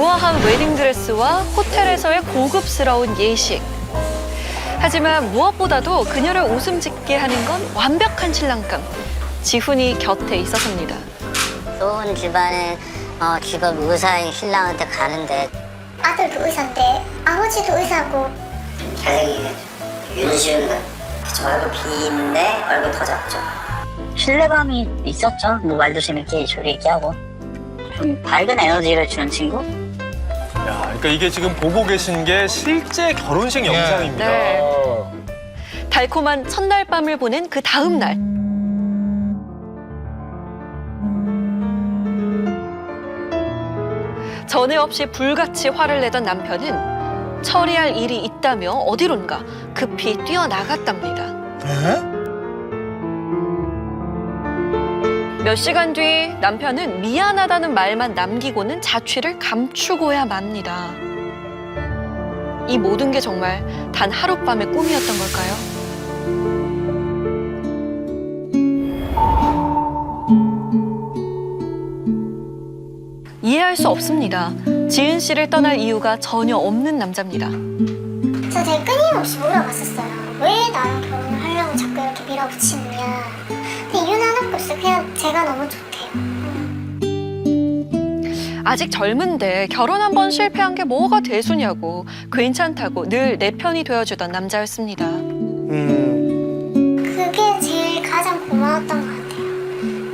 우아한 웨딩드레스와 호텔에서의 고급스러운 예식. 하지만 무엇보다도 그녀를 웃음 짓게 하는 건 완벽한 신랑감. 지훈이 곁에 있어서입니다. 좋은 집안의 직업 의사인 신랑한테 가는데 아들도 의사인데 아버지도 의사고 잘생기게 윤시윤 그쵸, 얼굴 비인데 얼굴 더 작죠. 신뢰감이 있었죠. 뭐 말도 재밌게 조리있게 하고 좀 밝은 에너지를 주는 친구? 야, 그러니까 이게 지금 보고 계신 게 실제 결혼식 영상입니다. 네. 달콤한 첫날 밤을 보낸 그 다음 날. 전에 없이 불같이 화를 내던 남편은 처리할 일이 있다며 어디론가 급히 뛰어나갔답니다. 몇 시간 뒤 남편은 미안하다는 말만 남기고는 자취를 감추고야 맙니다. 이 모든 게 정말 단 하룻밤의 꿈이었던 걸까요? 이해할 수 없습니다. 지은 씨를 떠날 이유가 전혀 없는 남자입니다. 저 되게 끊임없이 물어봤었어요. 왜 나랑 결혼을 하려고 자꾸 이렇게 밀어붙이느냐. 근데 이유는 하나밖에 없어요. 그냥 제가 너무 좋대요. 아직 젊은데 결혼 한 번 실패한 게 뭐가 대수냐고 괜찮다고 늘 내 편이 되어주던 남자였습니다. 그게 제일 가장 고마웠던 것 같아요.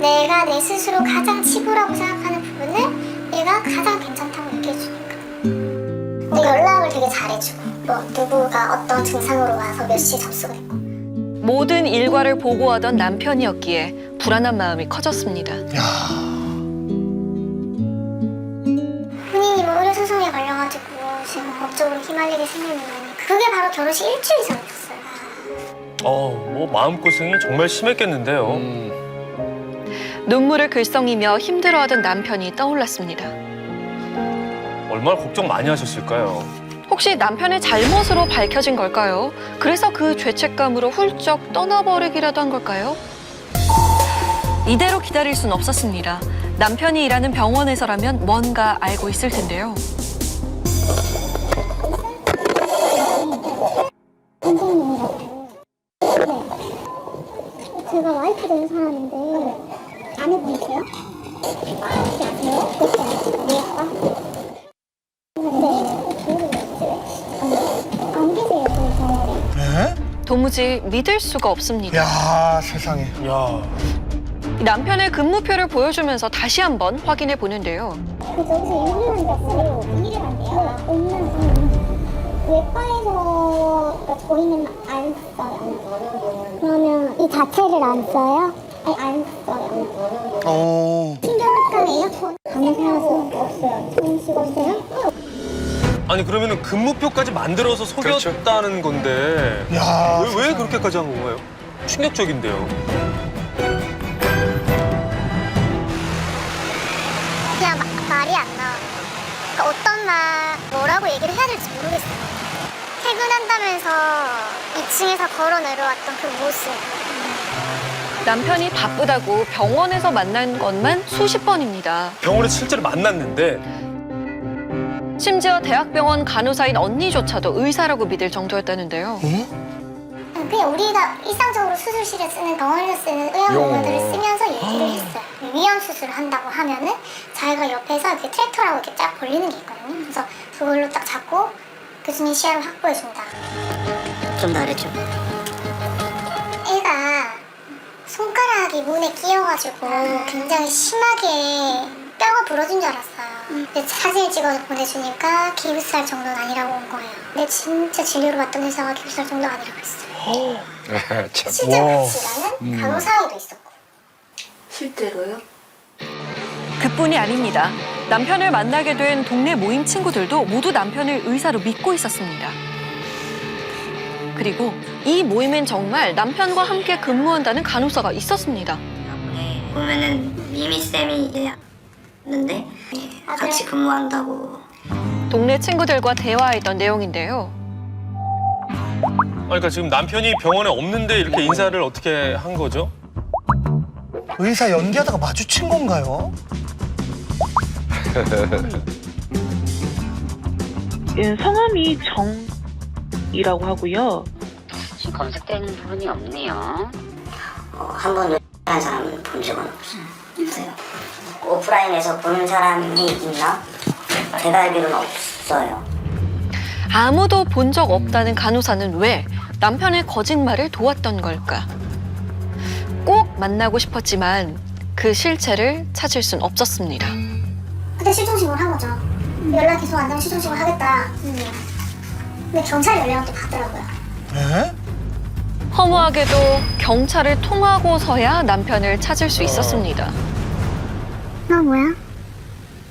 내가 내 스스로 가장 치부라고 생각하는 부분을 얘가 가장 괜찮다고 얘기해주니까. 근데 연락을 되게 잘해주고 뭐 누구가 어떤 증상으로 와서 몇 시에 접수가 됐고 모든 일과를 보고하던 남편이었기에 불안한 마음이 커졌습니다. 본인이 뭐 의료소송에 걸려가지고 지금 법적으로 휘말리게 생기는 거니 그게 바로 결혼식 일주일 전이었어요. 뭐 마음고생이 정말 심했겠는데요. 눈물을 글썽이며 힘들어하던 남편이 떠올랐습니다. 얼마나 걱정 많이 하셨을까요? 혹시 남편의 잘못으로 밝혀진 걸까요? 그래서 그 죄책감으로 훌쩍 떠나버리기라도 한 걸까요? 이대로 기다릴 순 없었습니다. 남편이 일하는 병원에서라면 뭔가 알고 있을 텐데요. 선생님이라고. 네. 제가 와이프 되는 사람인데 아내분이세요? 아세요? 네. 안 계세요, 그 병원에. 도무지 믿을 수가 없습니다. 야, 세상에. 야, 남편의 근무표를 보여주면서 다시 한번 확인해 보는데요. 그래서 여기서 일을 한다고 일을 한대요. 엄마는 외과에서 저희는 안 써요. 그러면 이 자체를 안 써요? 아니, 안 써요. 신경외과 에어컨 가는 사람은 없어요. 정식 없어요? 아니 그러면은 근무표까지 만들어서 속였다는 건데 야, 왜 그렇게까지 한 건가요? 충격적인데요. 그냥 말이 안 나와요. 그러니까 어떤 말, 뭐라고 얘기를 해야 될지 모르겠어요. 퇴근한다면서 2층에서 걸어 내려왔던 그 모습. 남편이 바쁘다고 병원에서 만난 것만 수십 번입니다. 병원에 실제로 만났는데 심지어 대학병원 간호사인 언니조차도 의사라고 믿을 정도였다는데요. 그냥 우리가 일상적으로 수술실에 쓰는 병원에서 쓰는 의약용어들을 쓰면서 얘기를 했어요. 위험 수술을 한다고 하면은 자기가 옆에서 이렇게 트랙터라고 이렇게 쫙 벌리는 게 있거든요. 그래서 그걸로 딱 잡고 교수님 시야를 확보해준다. 좀 다르죠. 애가 손가락이 문에 끼어가지고 굉장히 심하게 뼈가 부러진 줄 알았어요. 근데 사진을 찍어서 보내주니까 기부살 정도는 아니라고 온 거예요. 근데 진짜 진료를 받던 의사가 기부살 정도가 아니라고 했어요. 실제 같이 일하는 간호사도 있었고. 실제로요? 그뿐이 아닙니다. 남편을 만나게 된 동네 모임 친구들도 모두 남편을 의사로 믿고 있었습니다. 그리고 이 모임엔 정말 남편과 함께 근무한다는 간호사가 있었습니다. 보면은 미미쌤이 있는데 같이 근무한다고. 동네 친구들과 대화했던 내용인데요. 그러니까 지금 남편이 병원에 없는데 이렇게 인사를 어떻게 한 거죠? 의사 연기하다가 마주친 건가요? 예, 성함이 정이라고 하고요. 지금 검색되는 부분이 없네요. 한 번도 한 사람은 본 적은 없어요. 오프라인에서 보는 사람이 있나? 제가 알기로는 없어요. 아무도 본 적 없다는 간호사는 왜 남편의 거짓말을 도왔던 걸까? 꼭 만나고 싶었지만 그 실체를 찾을 순 없었습니다. 그때 실종신고를 한 거죠. 연락 계속 안 되면 실종신고를 하겠다. 근데 경찰이 연락을 또 받더라고요. 에? 허무하게도 경찰을 통하고서야 남편을 찾을 수 있었습니다. 너 뭐야?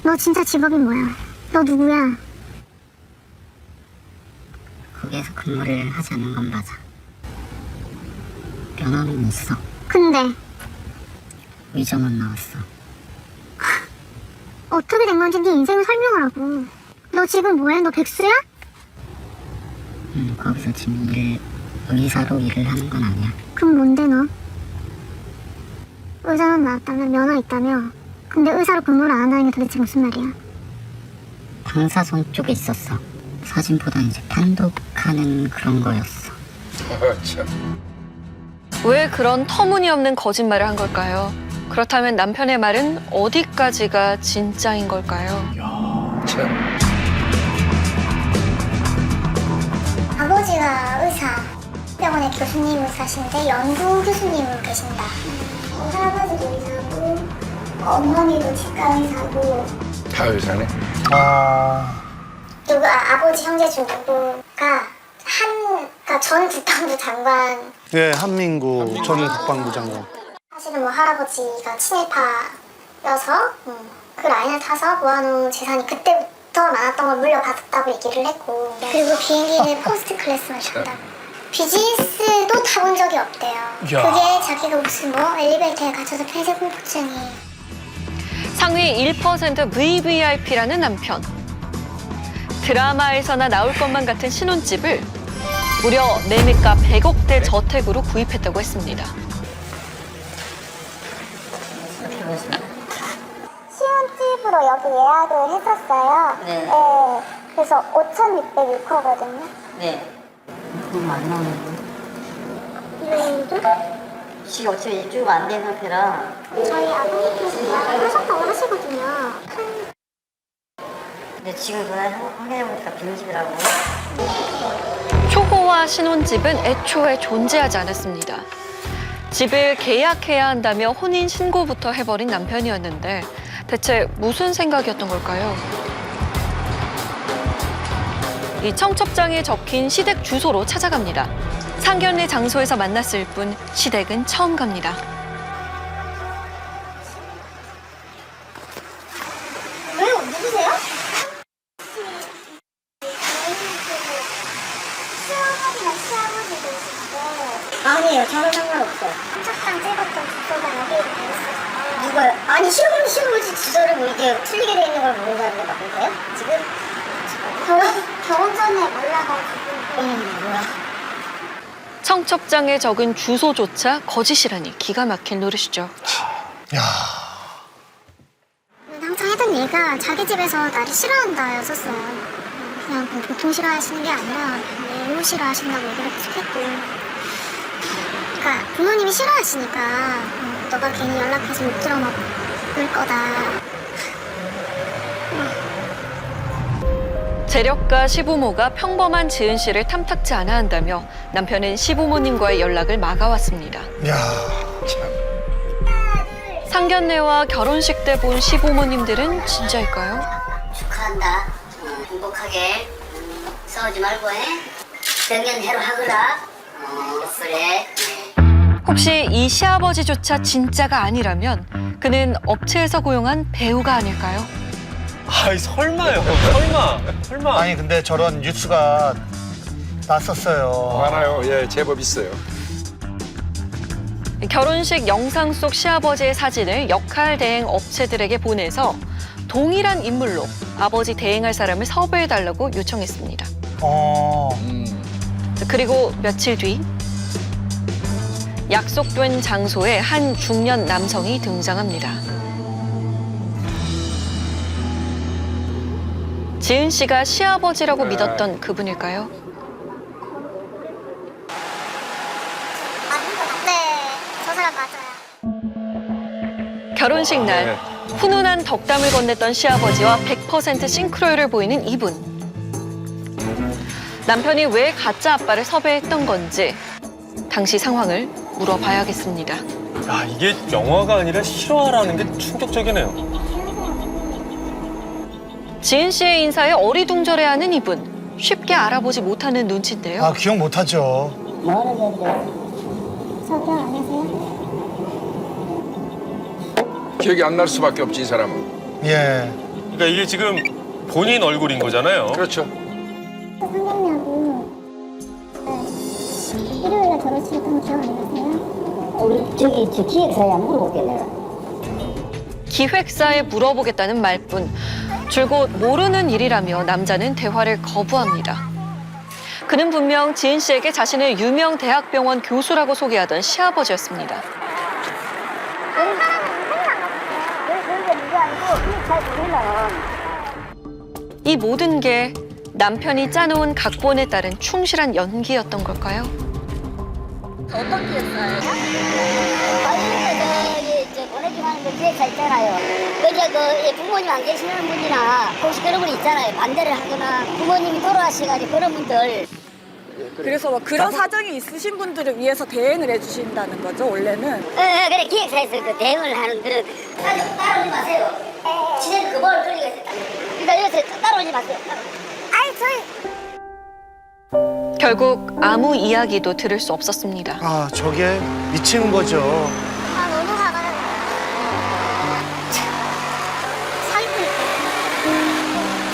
너 진짜 직업이 뭐야? 너 누구야? 거기에서 근무를 하지 않는 건 맞아. 면허는 있어. 근데 위정은 나왔어. 어떻게 된 건지 네 인생을 설명하라고. 너 지금 뭐해? 너 백수야? 거기서 지금 의사로 일을 하는 건 아니야. 그럼 뭔데 너? 의사는 나왔다며 면허 있다며. 근데 의사로 근무를 안 한다는 게 도대체 무슨 말이야? 방사선 쪽에 있었어. 사진보다 이제 판독하는 그런 거였어. 왜 그런 터무니없는 거짓말을 한 걸까요? 그렇다면 남편의 말은 어디까지가 진짜인 걸까요? 아버지가 의사, 병원의 교수님 의사신데 연구 교수님으로 계신다. 할아버지도 의사고, 어머니도 치과 의사고, 다 의사네. 아버지 형제 중 누구가 그러니까 전 국방부 장관. 네, 한민구 전 국방부 장관. 사실은 뭐 할아버지가 친일파여서 그 라인을 타서 모아놓은 재산이 그때부터 많았던 걸 물려받았다고 얘기를 했고, 그리고 비행기는 퍼스트 클래스만 탔다고. 비즈니스도 타본 적이 없대요. 그게 자기가 무슨 뭐 엘리베이터에 갇혀서 폐쇄 공포증이. 상위 1% VVIP라는 남편. 드라마에서나 나올 것만 같은 신혼집을 무려 매매가 100억대 저택으로 구입했다고 했습니다. 신혼집으로 여기 예약을 했었어요. 네. 그래서 5,606호거든요. 네. 그럼 안 나오는데? 지금 어차피 일주가 안 된 상태라. 저희 아버님께서 예약을 하셨다고 하시거든요. 근데 지금 전화 확인해보니까 빈집이라고. 초호화 신혼집은 애초에 존재하지 않았습니다. 집을 계약해야 한다며 혼인 신고부터 해버린 남편이었는데 대체 무슨 생각이었던 걸까요? 이 청첩장에 적힌 시댁 주소로 찾아갑니다. 상견례 장소에서 만났을 뿐 시댁은 처음 갑니다. 왜요? 누구세요? 시어머니가 시아버지도 아니에요. 저는 상관없어요. 청첩장 찍었던 주소가 여기에 있어요. 누가요? 아니, 시어머니 주소를 뭐 이게 틀리게 돼 있는 걸 모른다는 게 맞으세요? 지금? 결혼 전에 몰라가지고. 뭐야? 청첩장에 적은 주소조차 거짓이라니 기가 막힌 노릇이죠. 야, 항상 했던 얘가 자기 집에서 나를 싫어한다였었어요. 그냥 뭐 보통 싫어하시는 게 아니라 매우 싫어하신다고 얘기를 계속했고. 그러니까 부모님이 싫어하시니까 너가 괜히 연락해서 못 들어먹을 거다. 재력가 시부모가 평범한 지은 씨를 탐탁지 않아 한다며 남편은 시부모님과의 연락을 막아왔습니다. 야, 상견례와 결혼식 때 본 시부모님들은 진짜일까요? 축하한다. 행복하게. 싸우지 말고 해. 정년대로 하거라. 그래. 혹시 이 시아버지조차 진짜가 아니라면 그는 업체에서 고용한 배우가 아닐까요? 아이 설마요. 설마. 아니 근데 저런 뉴스가 났었어요. 많아요. 예, 제법 있어요. 결혼식 영상 속 시아버지의 사진을 역할 대행 업체들에게 보내서 동일한 인물로 아버지 대행할 사람을 섭외해달라고 요청했습니다. 그리고 며칠 뒤 약속된 장소에 한 중년 남성이 등장합니다. 지은 씨가 시아버지라고 믿었던 그분일까요? 네, 저 사람 맞아요. 결혼식 날 훈훈한 덕담을 건넸던 시아버지와 100% 싱크로율을 보이는 이분. 남편이 왜 가짜 아빠를 섭외했던 건지 당시 상황을 물어봐야겠습니다. 야, 이게 영화가 아니라 실화라는 게 충격적이네요. 지은 씨의 인사에 어리둥절해하는 이분. 쉽게 알아보지 못하는 눈치인데요. 아, 기억 못하죠. 저기요, 안녕하세요. 기억이 안 날 수밖에 없지, 이 사람은. 예. 그러니까 이게 지금 본인 얼굴인 거잖아요. 그렇죠. 상담냐고. 일요일에 결혼식 했던 거 기억 안 나세요? 우리 저기 저 기획사에 안 물어볼게 내가. 기획사에 물어보겠다는 말뿐. 줄곧 모르는 일이라며 남자는 대화를 거부합니다. 그는 분명 지은 씨에게 자신을 유명 대학병원 교수라고 소개하던 시아버지였습니다. 이 모든 게 남편이 짜놓은 각본에 따른 충실한 연기였던 걸까요? 어떤 기획사예요? 저기 보내주고 하는 그 기획사 있잖아요. 그저 그 부모님 안 계시는 분이나 혹시 그런 분 있잖아요. 반대를 하거나 부모님이 돌아가셔가지고 그런 분들. 그래서 뭐 그런 사정이 있으신 분들을 위해서 대행을 해주신다는 거죠, 원래는? 그래 기획사에서 그 대응을 하는 그런. 따라오지 마세요. 진짜 그걸 돌리고 있어요. 그러니까 여기서 따라오지 마세요. 아니, 저희 결국 아무 이야기도 들을 수 없었습니다. 아, 저게 미치는 거죠. 아, 너무 화가 나요. 사기꾼.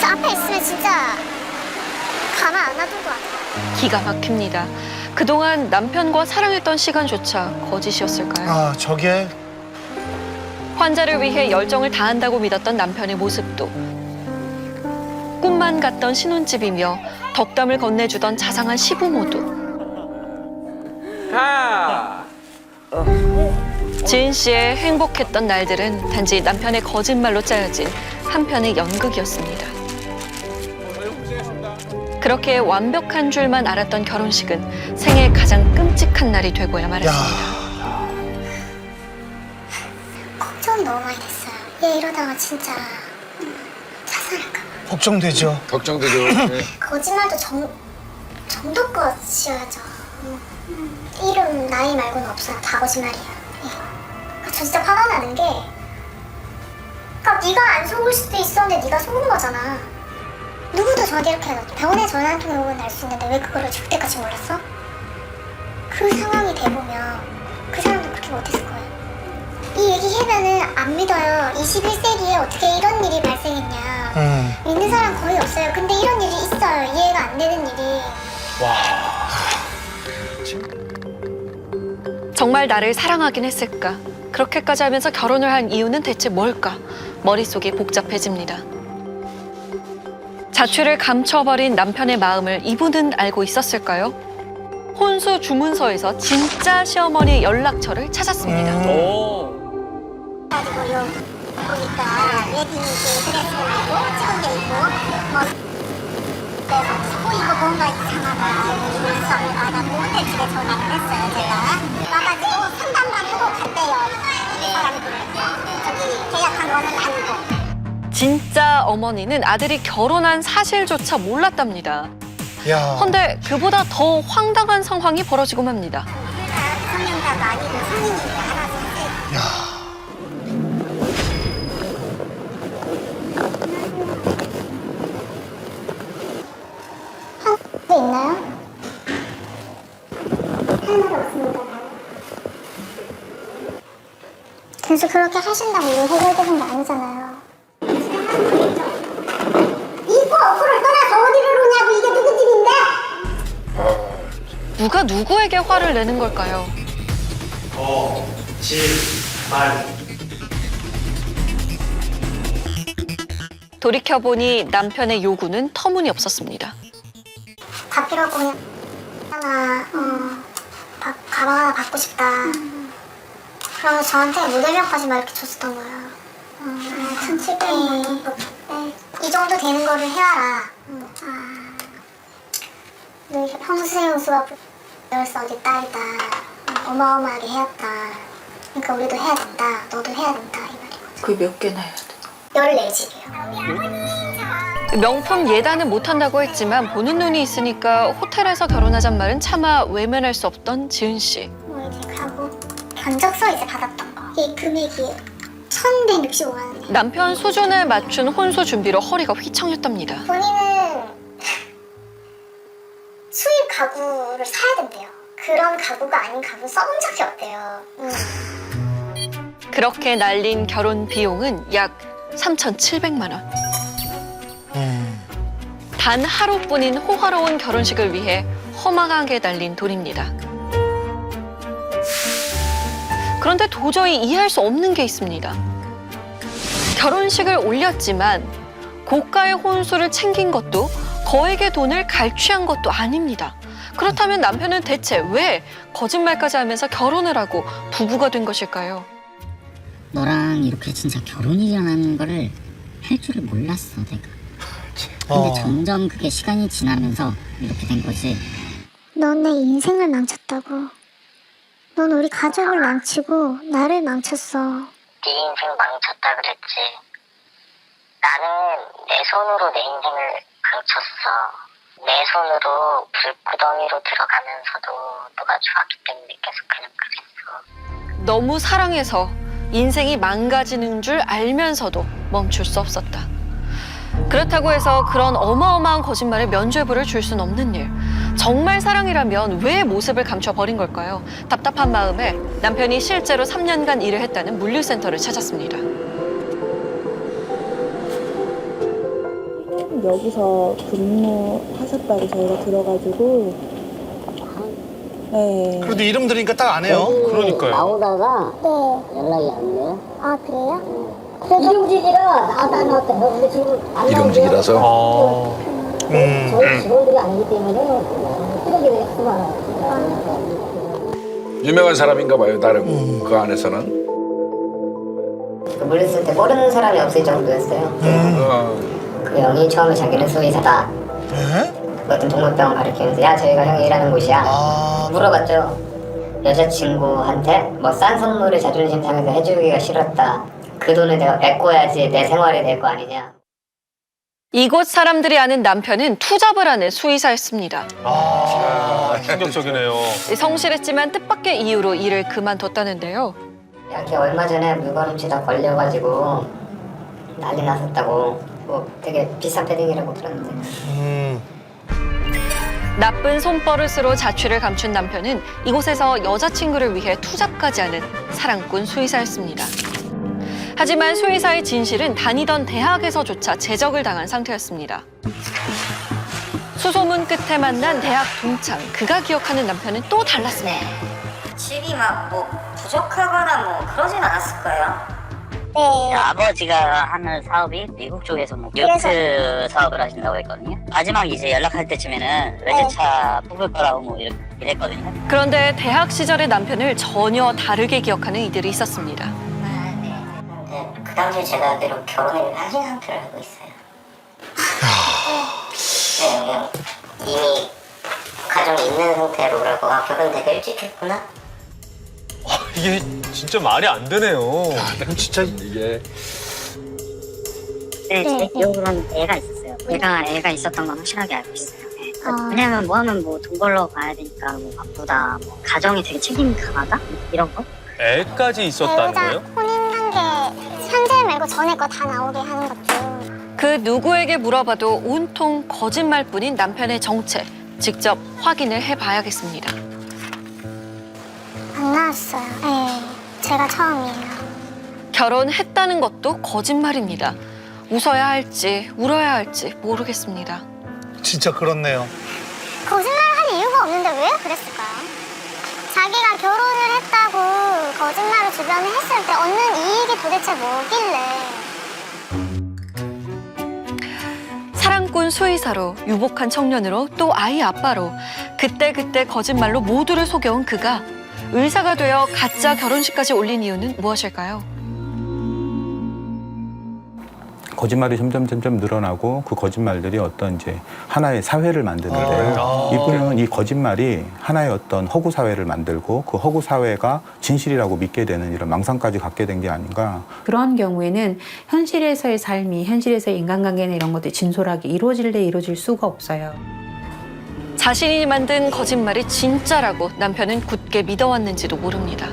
저 앞에 있으면 진짜 가만 안 놔둘 것 같아요. 기가 막힙니다. 그동안 남편과 사랑했던 시간조차 거짓이었을까요? 아, 저게 환자를 위해 열정을 다한다고 믿었던 남편의 모습도 꿈만 같던 신혼집이며 덕담을 건네주던 자상한 시부모도 지은 씨의 행복했던 날들은 단지 남편의 거짓말로 짜여진 한편의 연극이었습니다. 그렇게 완벽한 줄만 알았던 결혼식은 생애 가장 끔찍한 날이 되고야 말았습니다. 걱정이 너무 많이 됐어요. 얘 이러다가 진짜 자살할까 봐. 걱정되죠. 걱정되죠. 네. 거짓말도 정도껏 지어야죠. 이름, 나이 말고는 없어요. 다 거짓말이에요. 예. 저 진짜 화가 나는 게 그러니까 네가 안 속을 수도 있었는데 네가 속은 거잖아. 누구도 저한테 이렇게 해서 병원에 전화 한 통에 오면 알 수 있는데 왜 그거를 줄 때까지 몰랐어? 그 상황이 돼보면 그 사람도 그렇게 못했을 거예요. 이 얘기 하면은 안 믿어요. 21세기에 어떻게 이런 일이 발생했냐. 믿는 사람 거의 없어요. 근데 이런 일이 있어요. 이해가 안 되는 일이. 정말 나를 사랑하긴 했을까? 그렇게까지 하면서 결혼을 한 이유는 대체 뭘까? 머릿속이 복잡해집니다. 자취를 감춰버린 남편의 마음을 이분은 알고 있었을까요? 혼수 주문서에서 진짜 시어머니 연락처를 찾았습니다. 가지고 보니까 웨딩 드레스를 하고 찍은 게 있고 뭐 그래서 이거 뭔가 이상하다 이러면서 나 모텔 집에 전화를 했어요. 제가 와가지고 상담만 하고 갔대요. 이 사람이 저기 계약한 거는 아니고. 진짜 어머니는 아들이 결혼한 사실조차 몰랐답니다. 야. 헌데 그보다 더 황당한 상황이 벌어지고 맙니다. 성년자도 아니고 성인인데 알아서 야. 네, 있나요? 할 말이 없습니다. 계속 그렇게 하신다고 이거 해결되는 게 아니잖아요. 이거 어플을 떠나서 어디를 오냐고 이게 누구 집인데? 누가 누구에게 화를 내는 걸까요? 돌이켜보니 남편의 요구는 터무니없었습니다. 받기라고 그냥 하나 가방 하나 받고 싶다. 그러면 저한테 모델명까지 막 이렇게 줬었던 거예요. 1,700원 정도. 네. 이 정도 되는 거를 해와라. 너 형수가 열서 어디 딸이다. 어마어마하게 해왔다. 그러니까 우리도 해야 된다. 너도 해야 된다. 이 말이거든. 그게 몇 개나 해야 돼? 14집이요. 명품 예단은 못한다고 했지만 보는 눈이 있으니까 호텔에서 결혼하잔 말은 차마 외면할 수 없던 지은 씨. 뭐 이제 가고 견적서 이제 받았던 거. 이 금액이 1,165만 원이에요. 남편 수준에 맞춘 혼수 준비로 허리가 휘청였답니다. 본인은 수입 가구를 사야 된대요. 그런 가구가 아닌 가구 써본 적이 없대요. 그렇게 날린 결혼 비용은 약 3,700만 원. 단 하루뿐인 호화로운 결혼식을 위해 허망하게 날린 돈입니다. 그런데 도저히 이해할 수 없는 게 있습니다. 결혼식을 올렸지만 고가의 혼수를 챙긴 것도 거액의 돈을 갈취한 것도 아닙니다. 그렇다면 남편은 대체 왜 거짓말까지 하면서 결혼을 하고 부부가 된 것일까요? 너랑 이렇게 진짜 결혼이 일어나는 거를 할 줄을 몰랐어, 내가. 근데 점점 그게 시간이 지나면서 이렇게 된 거지. 넌 내 인생을 망쳤다고. 넌 우리 가족을 망치고 나를 망쳤어. 네 인생 망쳤다 그랬지. 나는 내 손으로 내 인생을 망쳤어. 내 손으로 불구덩이로 들어가면서도 너가 좋았기 때문에 계속 그냥 그랬어. 너무 사랑해서 인생이 망가지는 줄 알면서도 멈출 수 없었다. 그렇다고 해서 그런 어마어마한 거짓말에 면죄부를 줄 수는 없는 일. 정말 사랑이라면 왜 모습을 감춰버린 걸까요? 답답한 마음에 남편이 실제로 3년간 일을 했다는 물류센터를 찾았습니다. 여기서 근무하셨다고 저희가 들어가지고 네. 그래도 이름 들으니까 딱 안 해요. 그러니까요. 나오다가 네. 연락이 안 돼요. 아, 그래요? 이름직이라 나한테 근데 지금 안 이름직이라서 저희 직원들이 아니기 때문에 쓰레기를 쓰면 유명한 사람인가 봐요. 다른 그 안에서는. 물렸을 때 모르는 사람이 없을 정도였어요. 그 형이 처음에 자기는 수의사다. 어떤 동물병 가르치면서 야 저희가 형이 일하는 곳이야. 물어봤죠. 여자친구한테 뭐 싼 선물을 자존심 상해서 해주기가 싫었다. 그 돈을 내가 메꿔야지 내 생활이 될 거 아니냐. 이곳 사람들이 아는 남편은 투잡을 하는 수의사였습니다. 충격적이네요. 성실했지만 뜻밖의 이유로 일을 그만뒀다는데요. 야, 걔 얼마 전에 물건 훔치다 걸려가지고 난리 났었다고. 뭐 되게 비싼 패딩이라고 들었는데. 나쁜 손버릇으로 자취를 감춘 남편은 이곳에서 여자친구를 위해 투잡까지 하는 사랑꾼 수의사였습니다. 하지만 수의사의 진실은 다니던 대학에서조차 제적을 당한 상태였습니다. 수소문 끝에 만난 대학 동창, 그가 기억하는 남편은 또 달랐습니다. 집이 막 뭐 부족하거나 뭐 그러진 않았을 거예요. 네. 아버지가 하는 사업이 미국 쪽에서 뭐 요트 사업을 하신다고 했거든요. 마지막 이제 연락할 때쯤에는 외제차 뽑을 거라고 뭐 이랬거든요. 그런데 대학 시절의 남편을 전혀 다르게 기억하는 이들이 있었습니다. 근데 그 당시에 제가 그대로 결혼을 하신 상태로 알고 있어요. 네, 그냥 이미 가정이 있는 상태로 그러고 결혼 되게 일찍 했구나. 이게 진짜 말이 안 되네요. 이건 진짜 이게 네, 제 기억으로는 애가 있었어요. 애가 있었던 건 확실하게 알고 있어요. 네. 왜냐면 뭐 하면 뭐 돈 벌러 가야 되니까 뭐 바쁘다, 뭐 가정이 되게 책임이 강하다 이런 거. 애까지 있었다는 거예요? 혼인관계 현재 말고 전에 거 다 나오게 하는 것도. 그 누구에게 물어봐도 온통 거짓말뿐인 남편의 정체, 직접 확인을 해봐야겠습니다. 안 나왔어요. 네. 제가 처음이에요. 결혼했다는 것도 거짓말입니다. 웃어야 할지 울어야 할지 모르겠습니다. 진짜 그렇네요. 거짓말할 이유가 없는데 왜 그랬을까요? 자기가 결혼을 했다고 거짓말을 주변에 했을 때 얻는 이익이 도대체 뭐길래. 사랑꾼 수의사로, 유복한 청년으로, 또 아이 아빠로 그때그때 거짓말로 모두를 속여온 그가 의사가 되어 가짜 결혼식까지 올린 이유는 무엇일까요? 거짓말이 점점 늘어나고 그 거짓말들이 어떤 이제 하나의 사회를 만드는데요. 이분은 이 거짓말이 하나의 어떤 허구 사회를 만들고 그 허구 사회가 진실이라고 믿게 되는 이런 망상까지 갖게 된 게 아닌가. 그런 경우에는 현실에서의 삶이, 현실에서의 인간관계나 이런 것들이 진솔하게 이루어질 수가 없어요. 자신이 만든 거짓말이 진짜라고 남편은 굳게 믿어왔는지도 모릅니다.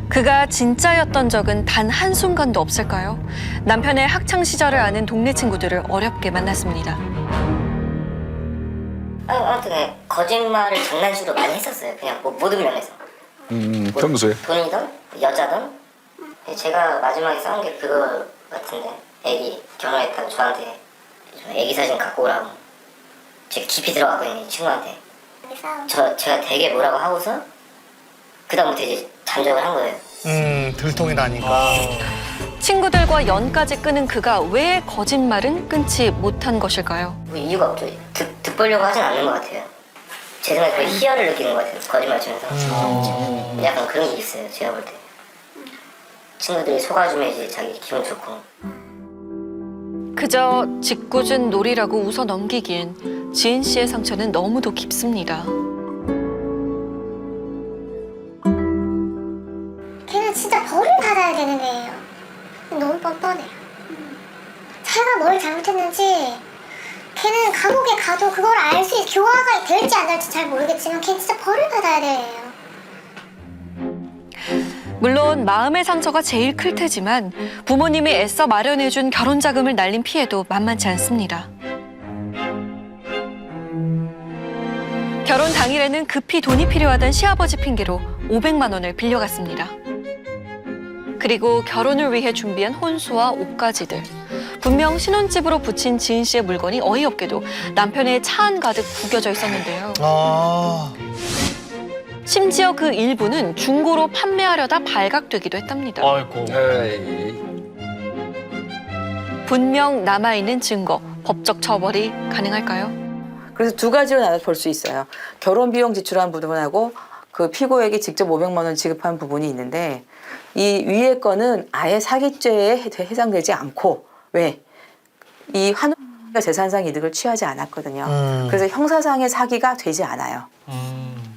그가 진짜였던 적은 단 한순간도 없을까요? 남편의 학창시절을 아는 동네 친구들을 어렵게 만났습니다. 아무튼 거짓말을 장난식으로 많이 했었어요. 그냥 뭐 모든 면에서. 평소에? 돈이든 여자든. 제가 마지막에 싸운 게 그거 같은데, 애기 결혼했다고 저한테 애기 사진 갖고 오라고 제가 깊이 들어갔거든요, 이 친구한테. 제가 되게 뭐라고 하고서 그 다음부터 이제 잠적을 한 거예요. 들통이 나니까. 친구들과 연까지 끊은 그가 왜 거짓말은 끊지 못한 것일까요? 뭐 이유가 없죠. 득보려고 하진 않는 것 같아요. 제 생각에 거의 희열을 느끼는 것 같아요, 거짓말 치면서. 약간 그런 게 있어요, 제가 볼 때. 친구들이 속아주면 이제 자기 기분 좋고. 그저 짓궂은 놀이라고 웃어 넘기기엔 지은 씨의 상처는 너무도 깊습니다. 걔는 진짜 벌을 받아야 되는 애예요. 너무 뻔뻔해요. 자기가 뭘 잘못했는지 걔는 감옥에 가도 그걸 알 수 있어. 교화가 될지 안 될지 잘 모르겠지만 걔는 진짜 벌을 받아야 돼요. 물론 마음의 상처가 제일 클 테지만 부모님이 애써 마련해준 결혼 자금을 날린 피해도 만만치 않습니다. 결혼 당일에는 급히 돈이 필요하던 시아버지 핑계로 500만 원을 빌려갔습니다. 그리고 결혼을 위해 준비한 혼수와 옷가지들. 분명 신혼집으로 붙인 지은 씨의 물건이 어이없게도 남편의 차 안 가득 구겨져 있었는데요. 심지어 그 일부는 중고로 판매하려다 발각되기도 했답니다. 아이고. 분명 남아있는 증거, 법적 처벌이 가능할까요? 그래서 두 가지로 나눠 볼 수 있어요. 결혼 비용 지출한 부분하고 그 피고에게 직접 500만 원 지급한 부분이 있는데 이 위에 거는 아예 사기죄에 해당되지 않고 왜? 이 환우가 재산상 이득을 취하지 않았거든요. 그래서 형사상의 사기가 되지 않아요.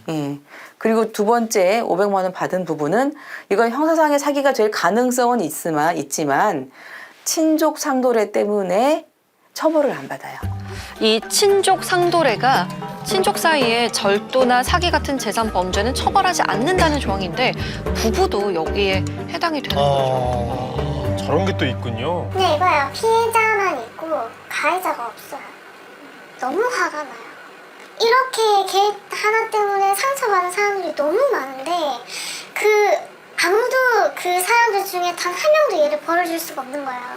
예. 그리고 두 번째 500만 원 받은 부분은 이건 형사상의 사기가 될 가능성은 있지만 친족 상도례 때문에 처벌을 안 받아요. 이 친족 상도례가 친족 사이에 절도나 사기 같은 재산 범죄는 처벌하지 않는다는 조항인데 부부도 여기에 해당이 되는 거죠. 저런 게 또 있군요. 근데 이거요. 피해자만 있고 가해자가 없어요. 너무 화가 나요. 이렇게 걔 하나 때문에 상처받은 사람들이 너무 많은데 아무도 그 사람들 중에 단 한 명도 얘를 벌어줄 수가 없는 거야.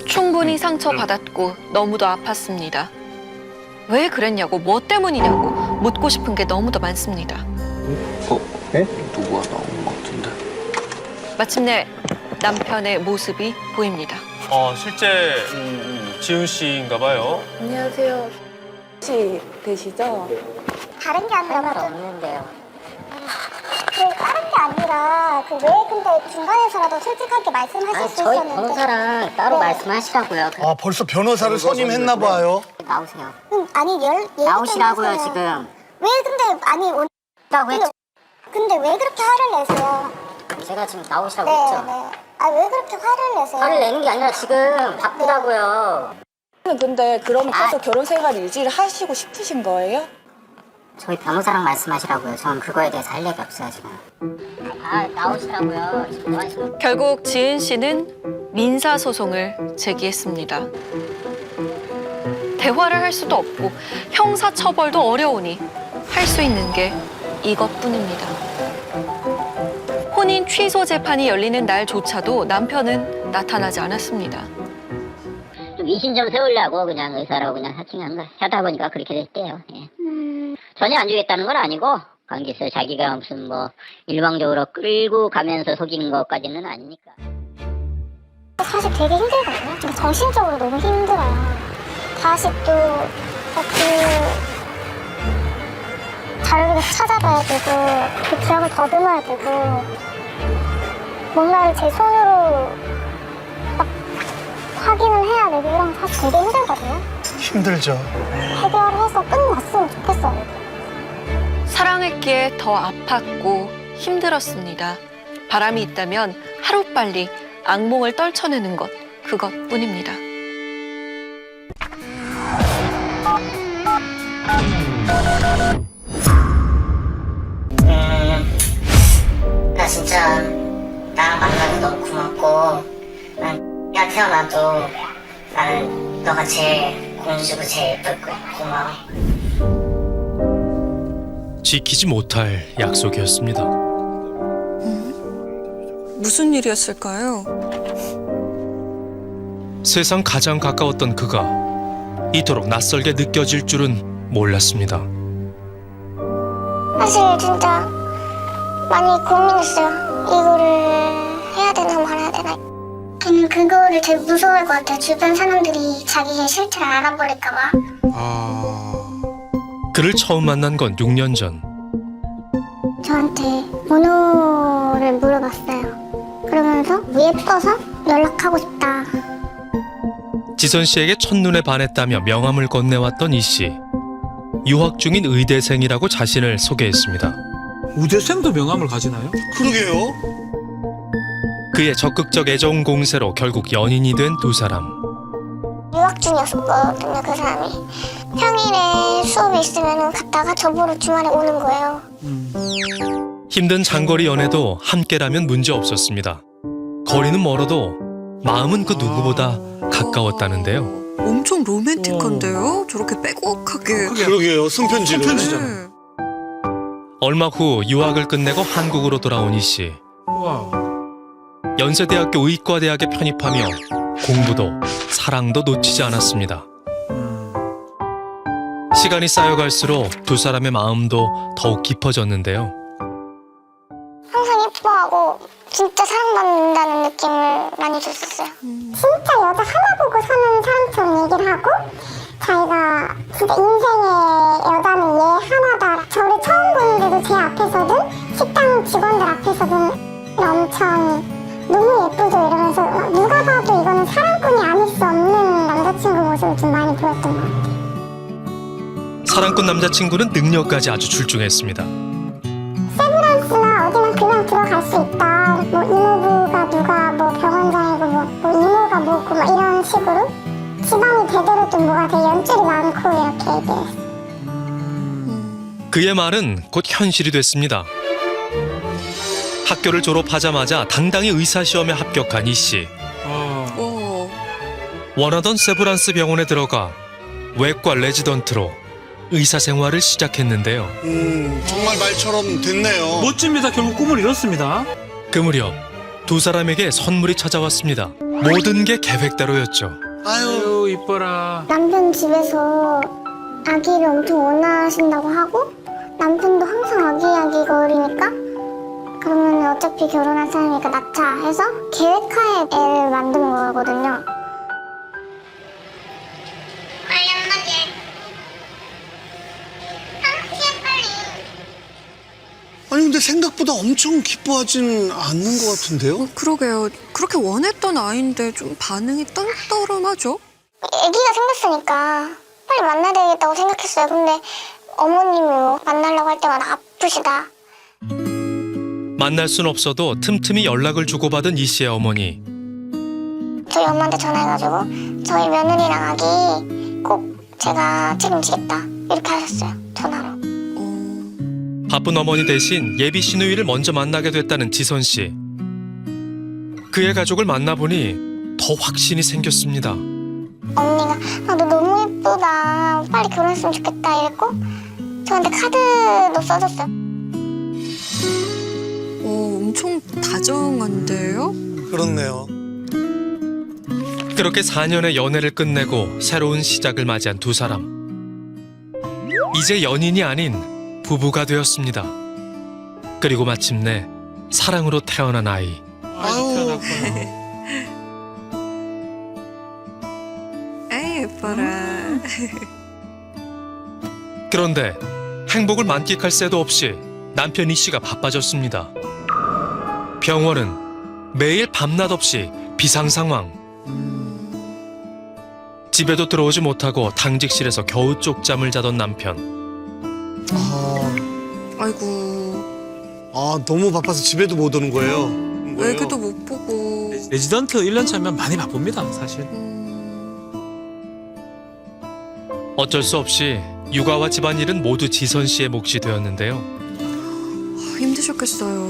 충분히 상처받았고 너무도 아팠습니다. 왜 그랬냐고, 뭐 때문이냐고 묻고 싶은 게 너무도 많습니다. 누구가 나온 것 같은데? 마침내 남편의 모습이 보입니다. 실제 지은 씨인가 봐요. 안녕하세요. 혹시 되시죠? 다른 게 아니라 없는데요. 다른 게 아니라 왜 근데 중간에서라도 솔직하게 말씀하실 수 있었는데. 변호사랑 따로 말씀하시라고요. 벌써 변호사를 선임했나 봐요. 나오세요. 아니 나오시라고요 지금. 왜 근데 아니 근데 왜 그렇게 화를 내세요? 제가 지금 나오시라고 했죠. 네. 왜 그렇게 화를 내세요? 화를 내는 게 아니라 지금 바쁘다고요. 근데 그럼 계속 결혼 생활 유지를 하시고 싶으신 거예요? 저희 변호사랑 말씀하시라고요. 저는 그거에 대해서 할 얘기 없어요 지금. 나오시라고요. 지금 뭐 하시는 결국 지은 씨는 민사소송을 제기했습니다. 대화를 할 수도 없고 형사처벌도 어려우니 할 수 있는 게 이것뿐입니다. 혼인 취소 재판이 열리는 날조차도 남편은 나타나지 않았습니다. 좀 이심 좀 세우려고 그냥 의사라고 그냥 하다 보니까 그렇게 됐대요. 예. 전혀 안 주겠다는 건 아니고 관계 있어요. 자기가 무슨 뭐 일방적으로 끌고 가면서 속이는 것까지는 아니니까. 사실 되게 힘들거든요. 정신적으로 너무 힘들어요. 다시 또 자료를 찾아봐야 되고 그 기억을 더듬어야 되고 뭔가를 제 손으로 되게 힘들거든요. 힘들죠. 해결해서 끝났으면 좋겠어요. 사랑했기에 더 아팠고 힘들었습니다. 바람이 있다면 하루빨리 악몽을 떨쳐내는 것, 그것뿐입니다. 나 진짜 나랑 만나서 너무 고맙고 내가 태어나도 나는 너가 제일 공주고 제일 예쁠 거야. 고마워. 지키지 못할 약속이었습니다. 무슨 일이었을까요? 세상 가장 가까웠던 그가 이토록 낯설게 느껴질 줄은 몰랐습니다. 사실 진짜 많이 고민했어요. 이거를 해야 되나 말아야 되나. 저는 그거를 되게 무서워할 것 같아요. 주변 사람들이 자기의 실체를 알아버릴까 봐. 그를 처음 만난 건 6년 전. 저한테 번호를 물어봤어요. 그러면서 예뻐서 연락하고 싶다. 지선 씨에게 첫눈에 반했다며 명함을 건네왔던 이 씨. 유학 중인 의대생이라고 자신을 소개했습니다. 의대생도 명함을 가지나요? 그러게요. 그의 적극적 애정 공세로 결국 연인이 된 두 사람. 유학 중이었거든요, 그 사람이. 평일에 수업이 있으면 갔다가 저보러 주말에 오는 거예요. 힘든 장거리 연애도 함께라면 문제 없었습니다. 거리는 멀어도 마음은 그 누구보다 가까웠다는데요. 엄청 로맨틱한데요? 저렇게 빼곡하게. 그러게요. 손편지를. 손편지잖아요. 얼마 후 유학을 끝내고 한국으로 돌아온 이 씨. 우와. 연세대학교 의과대학에 편입하며 공부도 사랑도 놓치지 않았습니다. 시간이 쌓여갈수록 두 사람의 마음도 더욱 깊어졌는데요. 항상 예뻐하고 진짜 사랑받는다는 느낌을 많이 줬었어요. 진짜 여자 하나 보고 사는 사람처럼 얘기를 하고 자기가 진짜 인생의 여자는 얘 하나다. 저를 처음 보는데도 제 앞에서든 식당 직원들 앞에서든 엄청 너무 예쁘죠 이러면서 누가 봐도 이거는 사랑꾼이 아닐 수 없는 남자친구 모습을 좀 많이 보였던 것 같아요. 사랑꾼 남자친구는 능력까지 아주 출중했습니다. 세브란스나 어디나 그냥 들어갈 수 있다. 뭐 이모부가 누가 뭐 병원장이고 뭐 이모가 뭐고 막 이런 식으로 집안이 대대로 좀 뭐가 되게 연줄이 많고 이렇게 얘기했어요. 그의 말은 곧 현실이 됐습니다. 학교를 졸업하자마자 당당히 의사시험에 합격한 이 씨. 원하던 세브란스 병원에 들어가 외과 레지던트로 의사 생활을 시작했는데요. 정말 말처럼 됐네요. 멋집니다. 결국 꿈을 이뤘습니다. 그 무렵 두 사람에게 선물이 찾아왔습니다. 모든 게 계획대로였죠. 아유 이뻐라. 남편 집에서 아기를 엄청 원하신다고 하고 남편도 항상 아기 거리니까 그러면 어차피 결혼할 사람이니까 낳자 해서 계획하에 애를 만든 거거든요. 빨리 한마디 빨리. 아니 근데 생각보다 엄청 기뻐하진 않는 것 같은데요? 그러게요. 그렇게 원했던 아이인데 좀 반응이 떨떠름하죠? 아기가 생겼으니까 빨리 만나야 되겠다고 생각했어요. 근데 어머님이 만나려고 할 때마다 아프시다. 만날 순 없어도 틈틈이 연락을 주고받은 이 씨의 어머니. 저희 엄마한테 전화해가지고 저희 며느리랑 아기 꼭 제가 책임지겠다 이렇게 하셨어요. 전화로. 바쁜 어머니 대신 예비 시누이를 먼저 만나게 됐다는 지선 씨. 그의 가족을 만나보니 더 확신이 생겼습니다. 언니가 너 너무 예쁘다. 빨리 결혼했으면 좋겠다 이랬고 저한테 카드도 써줬어요. 엄청 다정한데요? 그렇네요. 그렇게 4년의 연애를 끝내고 새로운 시작을 맞이한 두 사람. 이제 연인이 아닌 부부가 되었습니다. 그리고 마침내 사랑으로 태어난 아이. 아유. 에이 예뻐라. 그런데 행복을 만끽할 새도 없이 남편 이 씨가 바빠졌습니다. 병원은 매일 밤낮 없이 비상 상황. 집에도 들어오지 못하고 당직실에서 겨우 쪽잠을 자던 남편. 아이고, 아, 너무 바빠서 집에도 못 오는 거예요. 애기도 못 보고. 레지던트 1년 차면 많이 바쁩니다, 사실. 어쩔 수 없이 육아와 집안일은 모두 지선 씨의 몫이 되었는데요. 힘드셨겠어요.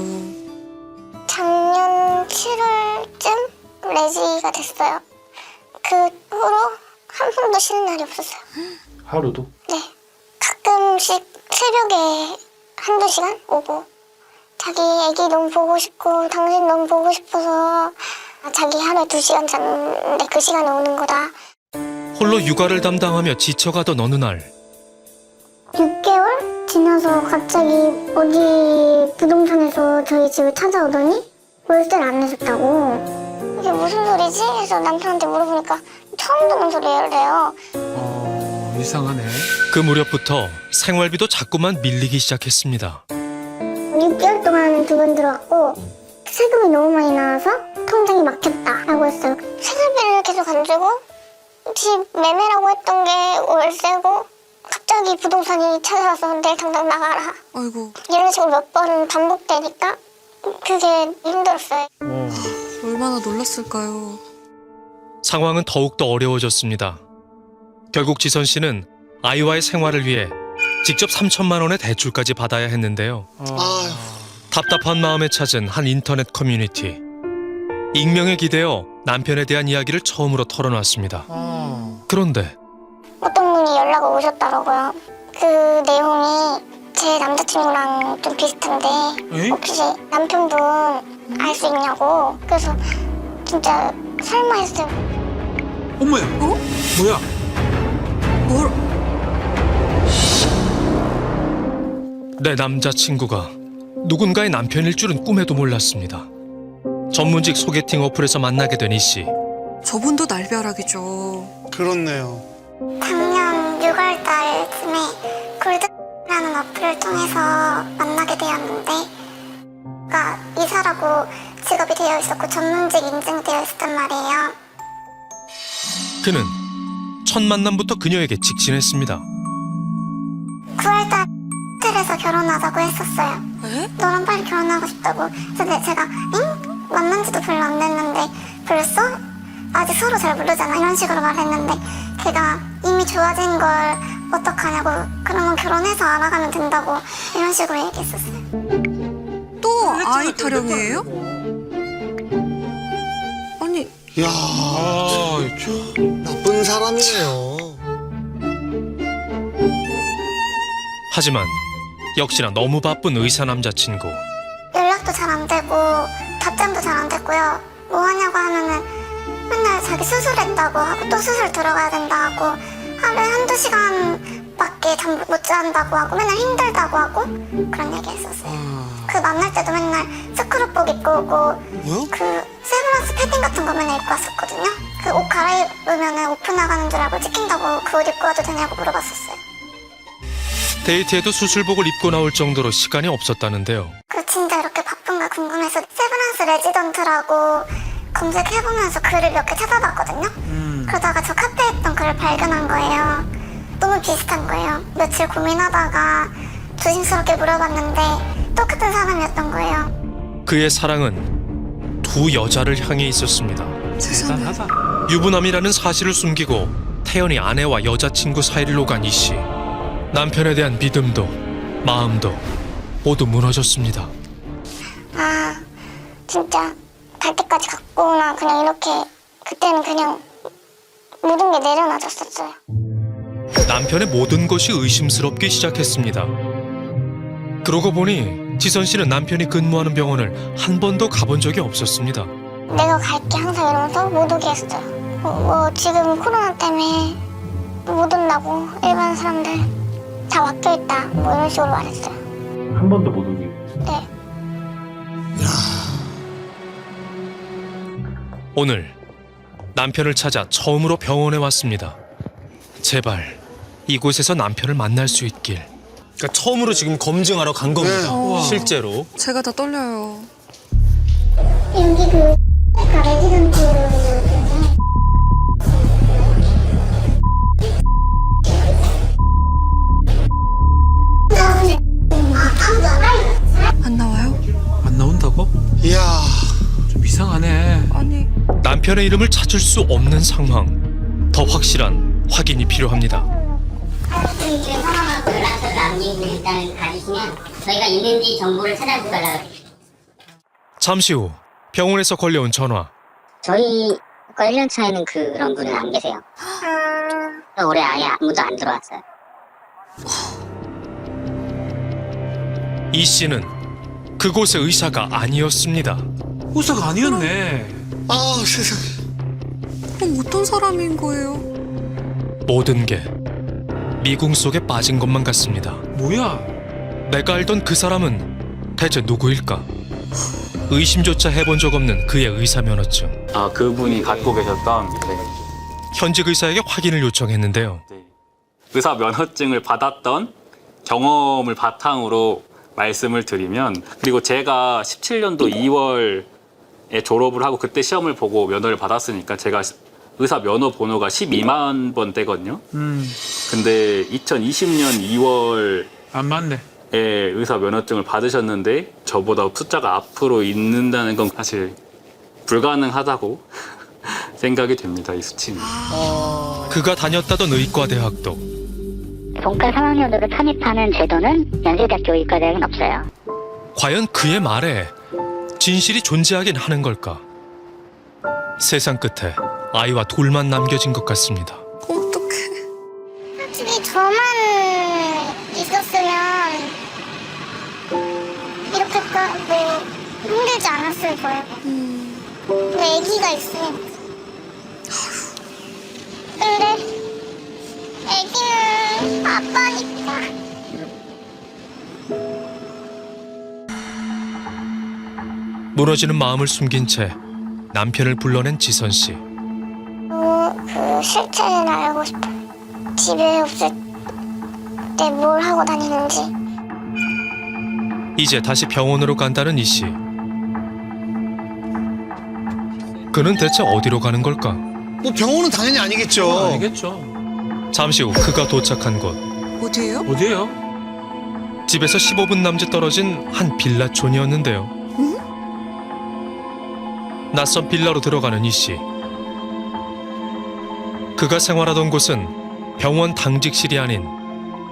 작년 7월쯤 레지가 됐어요. 그 후로 한 번도 쉬는 날이 없었어요. 하루도? 네. 가끔씩 새벽에 한두 시간 오고 자기 애기 너무 보고 싶고 당신 너무 보고 싶어서 자기 하루에 2시간 잤는데 그 시간에 오는 거다. 홀로 육아를 담당하며 지쳐가던 어느 날 6개월 지나서 갑자기 어디 부동산에서 저희 집을 찾아오더니 월세를 안 내줬다고. 이게 무슨 소리지? 해서 남편한테 물어보니까 처음 듣는 소리래요. 이상하네. 그 무렵부터 생활비도 자꾸만 밀리기 시작했습니다. 6개월 동안 2번 들어왔고 세금이 너무 많이 나와서 통장이 막혔다라고 했어요. 생활비를 계속 안 주고 집 매매라고 했던 게 월세고 갑자기 부동산이 찾아와서 내일 당장 나가라. 아이고, 이런 식으로 몇 번 반복되니까 그게 힘들었어요. 얼마나 놀랐을까요? 상황은 더욱더 어려워졌습니다. 결국 지선 씨는 아이와의 생활을 위해 직접 3천만 원의 대출까지 받아야 했는데요. 아휴. 답답한 마음에 찾은 한 인터넷 커뮤니티. 익명에 기대어 남편에 대한 이야기를 처음으로 털어놨습니다. 그런데 어떤 분이 연락을 오셨더라고요. 그 내용이 제 남자친구랑 좀 비슷한데 혹시 남편분 알 수 있냐고. 그래서 진짜 설마 했어요. 엄마야. 뭐야? 내 남자친구가 누군가의 남편일 줄은 꿈에도 몰랐습니다. 전문직 소개팅 어플에서 만나게 된 이 씨. 저분도 날벼락이죠. 그렇네요. 작년 6월 달쯤에 골드라는 어플을 통해서 만나게 되었는데 그러니까 이사라고 직업이 되어 있었고 전문직 인증되어 있었단 말이에요. 그는 첫 만남부터 그녀에게 직진했습니다. 9월달 호텔에서 결혼하자고 했었어요. 에? 너랑 빨리 결혼하고 싶다고. 그래서 제가 응? 만난 지도 별로 안 됐는데 벌써? 아직 서로 잘 모르잖아. 이런 식으로 말했는데 걔가 이미 좋아진 걸 어떡하냐고. 그러면 결혼해서 알아가면 된다고. 이런 식으로 얘기했었어요. 또 아이 타령이에요? 아니, 야, 나쁜 사람이네요. 하지만 역시나 너무 바쁜 의사 남자친구. 연락도 잘 안 되고 답장도 잘 안 됐고요. 뭐 하냐고 하면은 맨날 자기 수술했다고 하고 또 수술 들어가야 된다 하고 하루에 한두 시간밖에 잠 못 잔다고 하고 맨날 힘들다고 하고 그런 얘기 했었어요. 그 만날 때도 맨날 스크럽복 입고 오고 뭐요? 그 세브란스 패딩 같은 거 맨날 입고 왔었거든요. 그 옷 갈아입으면 오프 나가는 줄 알고 찍힌다고 그 옷 입고 와도 되냐고 물어봤었어요. 데이트에도 수술복을 입고 나올 정도로 시간이 없었다는데요. 그 진짜 이렇게 바쁜가 궁금해서 세브란스 레지던트라고 검색해보면서 글을 몇 개 찾아봤거든요. 그러다가 저 카페에 있던 글을 발견한 거예요. 너무 비슷한 거예요. 며칠 고민하다가 조심스럽게 물어봤는데 똑같은 사람이었던 거예요. 그의 사랑은 두 여자를 향해 있었습니다. 대단하다. 유부남이라는 사실을 숨기고 태연이 아내와 여자친구 사이를 오간 이 씨. 남편에 대한 믿음도 마음도 모두 무너졌습니다. 아 진짜 갈 때까지 갔구나. 그냥 이렇게 그때는 그냥 모든 게 내려놔졌었어요. 남편의 모든 것이 의심스럽기 시작했습니다. 그러고 보니 지선 씨는 남편이 근무하는 병원을 한 번도 가본 적이 없었습니다. 내가 갈게 항상 이러면서 못 오게 했어요. 뭐 지금 코로나 때문에 못 온다고 일반 사람들 다 막혀있다 뭐 이런 식으로 말했어요. 한 번도 못 오게. 네. 오늘 남편을 찾아 처음으로 병원에 왔습니다. 제발 이곳에서 남편을 만날 수 있길. 그러니까 처음으로 지금 검증하러 간 겁니다. 네. 실제로. 제가 다 떨려요. 여기 그 레지던트 남편의 이름을 찾을 수 없는 상황. 더 확실한 확인이 필요합니다. 이제 성함하고 연락처를 남기고 일단 가주시면 저희가 있는지 정보를 찾아보고 달라고. 잠시 후 병원에서 걸려온 전화. 저희 거 1년 차에는 그런 분은 안 계세요. 올해 아예 아무도 안 들어왔어요. 이 씨는 그곳의 의사가 아니었습니다. 의사가 아니었네. 아, 세상에. 그럼 어떤 사람인 거예요? 모든 게 미궁 속에 빠진 것만 같습니다. 뭐야? 내가 알던 그 사람은 대체 누구일까? 의심조차 해본 적 없는 그의 의사 면허증. 아, 그분이 갖고 계셨던 현직 의사에게 확인을 요청했는데요. 의사 면허증을 받았던 경험을 바탕으로 말씀을 드리면, 그리고 제가 17년도 2월에 졸업을 하고 그때 시험을 보고 면허를 받았으니까 제가 의사 면허 번호가 12만 번대거든요. 근데 2020년 2월 안 맞네. 의사 면허증을 받으셨는데 저보다 숫자가 앞으로 있는다는 건 사실 불가능하다고 생각이 됩니다, 이 수치는. 그가 다녔다던 의과대학도 본과 3학년으로 편입하는 제도는 연세대학교 의과대학은 없어요. 과연 그의 말에 진실이 존재하긴 하는 걸까? 세상 끝에 아이와 둘만 남겨진 것 같습니다. 어떡해. 솔직히 저만 있었으면 이렇게까지 힘들지 않았을 거예요. 근데 아기가 있으니까. 근데 아기는 아빠니까. 무너지는 마음을 숨긴 채 남편을 불러낸 지선 씨. 그 실체는 알고 싶어요. 집에 없을 때 뭘 하고 다니는지. 이제 다시 병원으로 간다는 이 씨. 그는 대체 어디로 가는 걸까? 뭐 병원은 당연히 아니겠죠. 알겠죠. 잠시 후 그가 도착한 곳. 어디예요? 어디에요? 집에서 15분 남짓 떨어진 한 빌라촌이었는데요. 낯선 빌라로 들어가는 이 씨. 그가 생활하던 곳은 병원 당직실이 아닌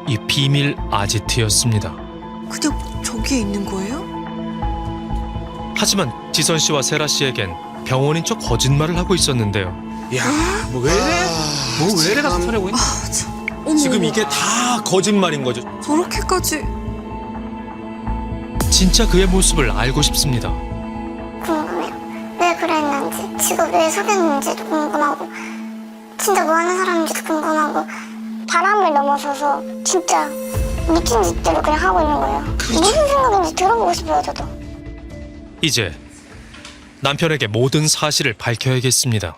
이 비밀 아지트였습니다. 그냥 저기에 있는 거예요? 하지만 지선 씨와 세라 씨에겐 병원인 척 거짓말을 하고 있었는데요. 야, 뭐 왜 이래? 뭐 왜 이래 가서 차려고 있나? 어머, 지금 이게 다 거짓말인 거죠. 저렇게까지. 진짜 그의 모습을 알고 싶습니다. 궁금해요. 왜 그랬는지, 직업 왜 속였는지도 궁금하고, 진짜 뭐 하는 사람인지도 궁금하고, 바람을 넘어서서 진짜 미친 짓대로 그냥 하고 있는 거예요. 무슨 생각인지 들어보고 싶어요, 저도. 이제 남편에게 모든 사실을 밝혀야겠습니다.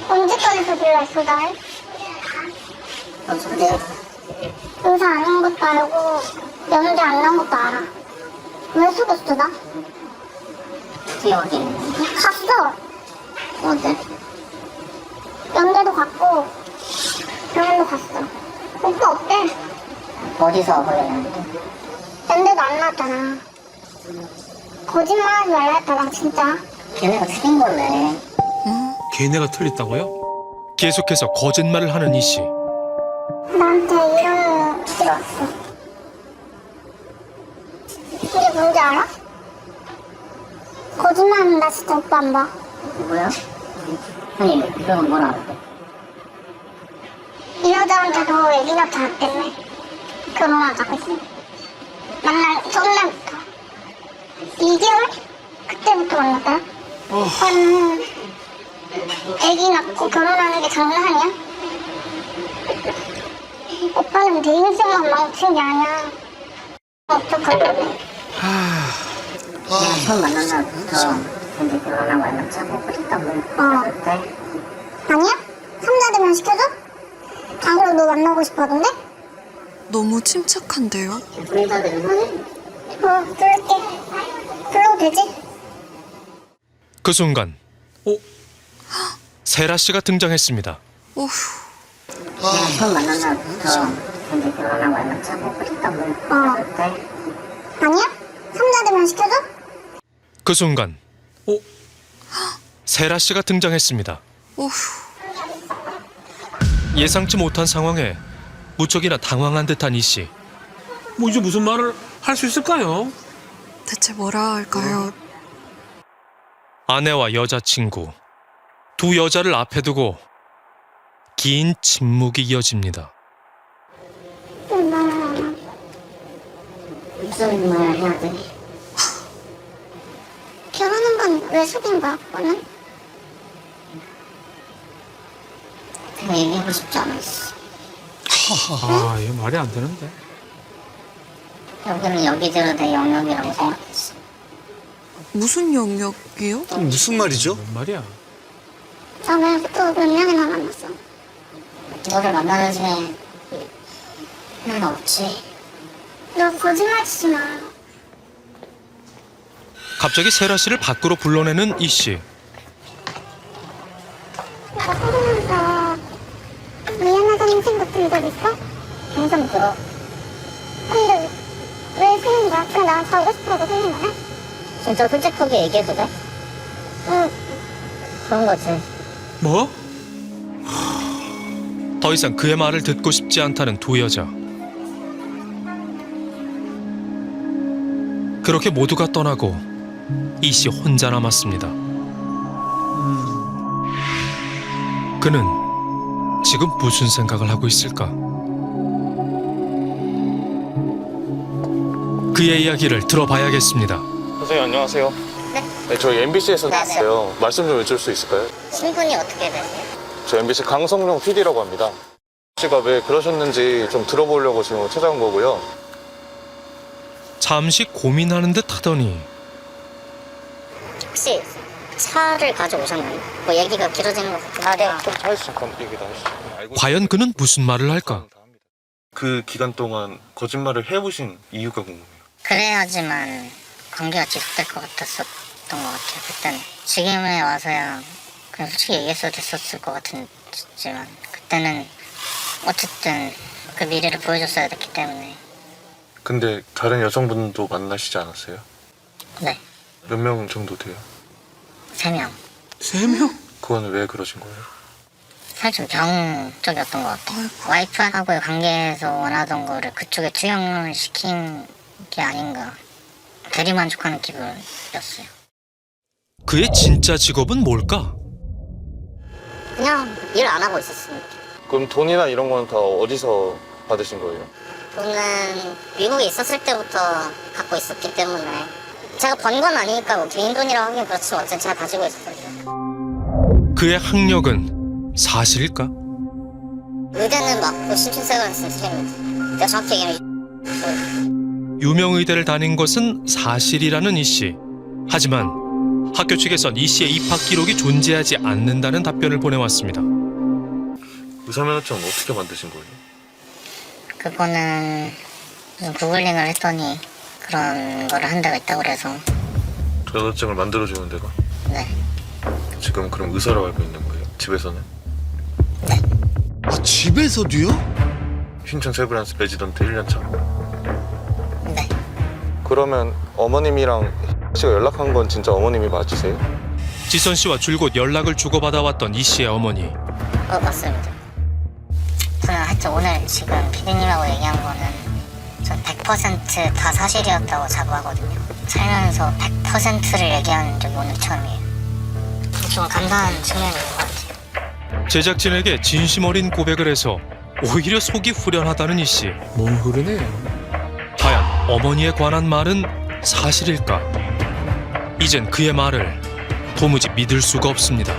언제까지 속일라 했어, 날? 근데 의사 아닌 것도 알고 연대 안 난 것도 알아. 왜 속였어, 나? 기억이. 갔어. 어제. 연대도 갔고 병원도 갔어. 오빠 어때? 어디서 걸렸는데? 연대도 안 나왔잖아. 거짓말하지 말라 했다, 진짜. 걔네가 틀린 걸래. 걔네가 틀렸다고요? 계속해서 거짓말을 하는 이 씨. 나한테 이런 들어왔어. 이게 뭔지 알아? 거짓말하면 나 진짜 오빠 안 봐. 뭐야? 아니, 그건 뭐라? 이 여자한테도 애기 낳았다며. 결혼하자고 했어. 만날 첫날부터 2개월? 그때부터 만났다. 오빠는 애기 낳고 결혼하는 게 장난 아니야? 오빠는 내 인생만 망친 게 아니야. 어떡하려고. 처음 만난 날부터 근데 결혼하고 연락하고 그랬다고. 그때? 아니야? 삼자대면 시켜줘? 안 그래도 너 만나고 싶어 하던데? 너무 침착한데요? 불자들은 부를게. 불러도 되지? 그 순간 세라 씨가 등장했습니다. 어휴. 처음 만난 날부터 근데 결혼하고 연락하고 그랬다고. 그때? 아니야? 삼자대면 시켜줘? 그 순간 세라 씨가 등장했습니다. 어휴, 예상치 못한 상황에 무척이나 당황한 듯한 이 씨. 뭐 이제 무슨 말을 할 수 있을까요? 대체 뭐라 할까요? 아내와 여자친구, 두 여자를 앞에 두고 긴 침묵이 이어집니다. 무슨 말 해야 돼? 결혼한 건 왜 속인 거야, 그거는? 내가 얘기하고 싶지 않았어. 아, 이거 말이 안 되는데. 여기는 여기대로 내 영역이라고 생각했어. 무슨 영역이요? 무슨 말이죠? 뭔 말이야? 전에 또 몇 명이나 만났어. 너를 만나는 중에 난 없지. 너 거짓말 치지 마. 갑자기 세라 씨를 밖으로 불러내는 이 씨. 나 살면서 미안하다는 생각 든 적 있어? 항상 들어. 근데 왜 생긴 거야? 그냥 나 가고 싶어서 생긴 거야? 진짜 솔직하게 얘기해도 돼? 응. 그런 거지. 뭐? 더 이상 그의 말을 듣고 싶지 않다는 두 여자. 그렇게 모두가 떠나고 이 씨 혼자 남았습니다. 그는 지금 무슨 생각을 하고 있을까? 그의 이야기를 들어봐야겠습니다. 선생님 안녕하세요. 네, 저희 MBC에서 나왔어요. 말씀 좀 여쭐 수 있을까요? 신분이 어떻게 되세요? 저 MBC 강성룡 PD라고 합니다. 씨가 왜 그러셨는지 좀 들어보려고 지금 찾아온 거고요. 잠시 고민하는 듯 하더니 혹시 차를 가져오셨나요? 뭐 얘기가 길어지는 것 같아요. 네. 좀 차에서 잠깐 얘기도 하시죠. 과연 그는 무슨 말을 할까? 그 기간 동안 거짓말을 해보신 이유가 궁금해요. 그래야지만 관계가 지속될 것 같았었던 것 같아요. 그때는 지금에 와서야 그냥 솔직히 얘기했어도 됐었을 것 같지만 그때는 어쨌든 그 미래를 보여줬어야 됐기 때문에. 근데 다른 여성분도 만나시지 않았어요? 네, 몇 명 정도 돼요? 3명. 3명? 그건 왜 그러신 거예요? 사실 좀 병적이었던 것 같아요. 와이프하고의 관계에서 원하던 거를 그쪽에 투영을 시킨 게 아닌가. 대리만족하는 기분이었어요. 그의 진짜 직업은 뭘까? 그냥 일 안 하고 있었으니까. 그럼 돈이나 이런 거는 다 어디서 받으신 거예요? 돈은 미국에 있었을 때부터 갖고 있었기 때문에 제가 번 건 아니니까 뭐 개인 돈이라고 하긴 그렇지만 어쨌든 제가 가지고 있었어요. 그의 학력은 사실일까? 의대는 맞고 심층색을 했으면 쌤이지. 내가 정확히 얘기하면 유명의대를 다닌 것은 사실이라는 이 씨. 하지만 학교 측에선 이 씨의 입학 기록이 존재하지 않는다는 답변을 보내왔습니다. 의사면허증은 어떻게 만드신 거예요? 그거는 무슨 구글링을 했더니 그런 거를 한 데가 있다고 그래서. 면허증을 만들어주는 데가? 네. 지금 그럼 의사로 알고 있는 거예요? 집에서는? 네. 아, 집에서도요? 신촌 세브란스 레지던트 1년 차. 네. 그러면 어머님이랑 씨가 연락한 건 진짜 어머님이 맞으세요? 지선 씨와 줄곧 연락을 주고받아왔던 이 씨의 어머니. 맞습니다. 저는 하여튼 오늘 지금 피디님하고 얘기한 거는 전 100% 다 사실이었다고 자부하거든요. 살면서 100%를 얘기한 적이 오늘 처음이에요. 좀 감사한 측면이 있는 것 같아요. 제작진에게 진심 어린 고백을 해서 오히려 속이 후련하다는 이 씨. 뭘 그러네. 과연 어머니에 관한 말은 사실일까? 이젠 그의 말을 도무지 믿을 수가 없습니다.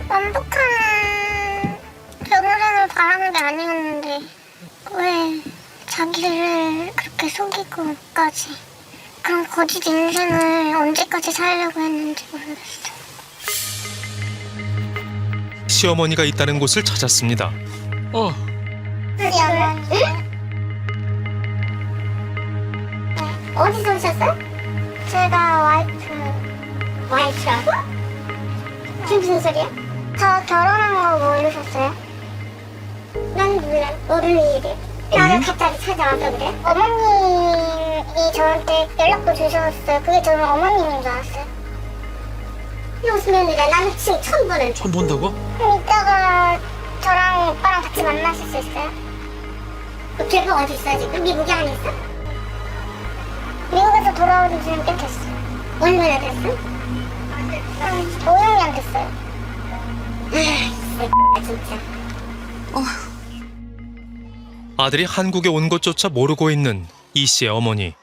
완벽한 결혼을 바라는 게 아니었는데 왜 자기를 그렇게 속이고까지 그런 거짓 인생을 언제까지 살려고 했는지 모르겠어. 시어머니가 있다는 곳을 찾았습니다. 어디서 오셨어요? 제가 와이프라고? 그게 무슨 소리야? 저 결혼한 거 모르셨어요? 난 몰라. 모르는 일이에요. 나를 갑자기 찾아와서 그래? 어머님 이 저한테 연락도 주셨어요. 그게 저는 어머님인 줄 알았어요. 웃으면 이제 나는 지금 처음 보는. 처음 본다고? 그럼 이따가 저랑 오빠랑 같이 만나실 수 있어요? 그 걔가 어디 있어 지금? 미국에 안 있어? 미국에서 돌아온 지는 꽤 됐어. 얼마나 됐어? 한 5, 6년 됐어요. 진짜. 아들이 한국에 온 것조차 모르고 있는 이 씨의 어머니.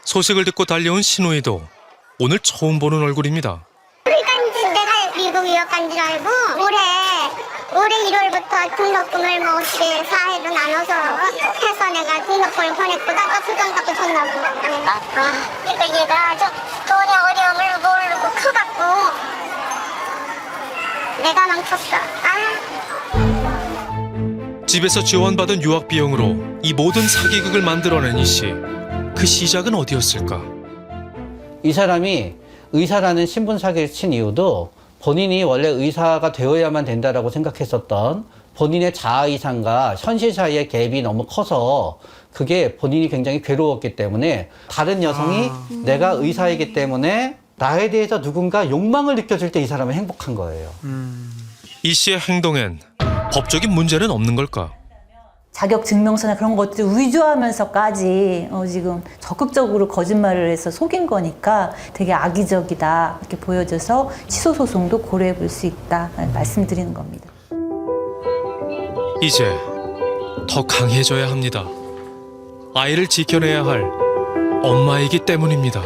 소식을 듣고 달려온 시누이도 오늘 처음 보는 얼굴입니다. 그러니까 내가 미국 유학 간 줄 알고 올해 1월부터 등록금을 뭐 어떻게 4회로 나눠서 해서 내가 등록금을 보냈고 아까 수강값도 줬나고. 그러니까 얘가 돈의 어려움을 모르고 커갖고 내가 망쳤어. 집에서 지원받은 유학 비용으로 이 모든 사기극을 만들어낸 이 씨. 그 시작은 어디였을까? 이 사람이 의사라는 신분 사기를 친 이유도 본인이 원래 의사가 되어야만 된다라고 생각했었던 본인의 자아이상과 현실 사이의 갭이 너무 커서 그게 본인이 굉장히 괴로웠기 때문에 다른 여성이 내가 의사이기 때문에 나에 대해서 누군가 욕망을 느껴줄 때 이 사람은 행복한 거예요. 이 씨의 행동엔 법적인 문제는 없는 걸까? 자격 증명서나 그런 것들 위조하면서까지 지금 적극적으로 거짓말을 해서 속인 거니까 되게 악의적이다 이렇게 보여져서 취소 소송도 고려해 볼 수 있다 말씀드리는 겁니다. 이제 더 강해져야 합니다. 아이를 지켜내야 할 엄마이기 때문입니다.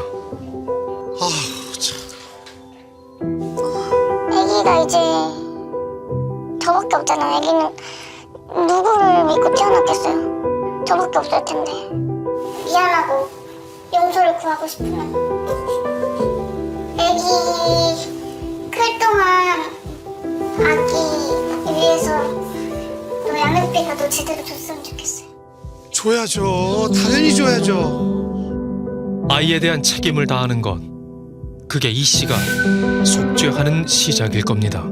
애기가 이제 저밖에 없잖아. 애기는 누구를 믿고 태어났겠어요? 저밖에 없을 텐데. 미안하고 용서를 구하고 싶으면 애기 클 동안 아기 위해서 너 양육비라도 제대로 줬으면 좋겠어요. 줘야죠. 당연히 줘야죠. 아이에 대한 책임을 다하는 것. 그게 이 씨가 속죄하는 시작일 겁니다.